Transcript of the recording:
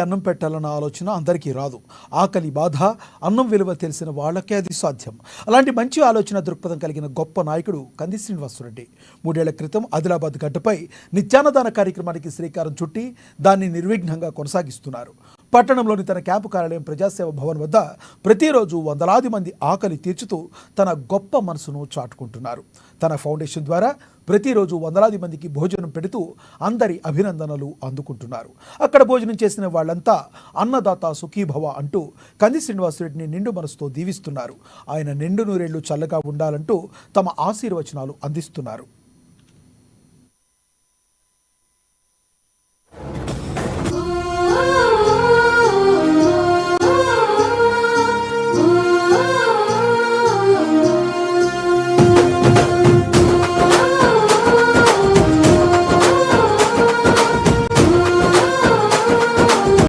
అన్నం పెట్టాలన్న ఆలోచన అందరికీ రాదు. ఆకలి బాధ, అన్నం విలువ తెలిసిన వాళ్ళకే అది సాధ్యం. అలాంటి మంచి ఆలోచన దృక్పథం కలిగిన గొప్ప నాయకుడు కంది శ్రీనివాసరెడ్డి. 3 ఏళ్ల క్రితం ఆదిలాబాద్ గడ్డపై నిత్యాన్నదాన కార్యక్రమానికి శ్రీకారం చుట్టి దాన్ని నిర్విఘ్నంగా కొనసాగిస్తున్నారు. పట్టణంలోని తన క్యాంపు కార్యాలయం ప్రజాసేవ భవన్ వద్ద ప్రతిరోజు వందలాది మంది ఆకలి తీర్చుతూ తన గొప్ప మనసును చాటుకుంటున్నారు. తన ఫౌండేషన్ ద్వారా ప్రతిరోజు వందలాది మందికి భోజనం పెడుతూ అందరి అభినందనలు అందుకుంటున్నారు. అక్కడ భోజనం చేసిన వాళ్ళంతా అన్నదాత సుఖీభవ అంటూ కంది శ్రీనివాసరెడ్డిని నిండు మనసుతో దీవిస్తున్నారు. ఆయన నిండు నూరేళ్లు చల్లగా ఉండాలంటూ తమ ఆశీర్వచనాలు అందిస్తున్నారు.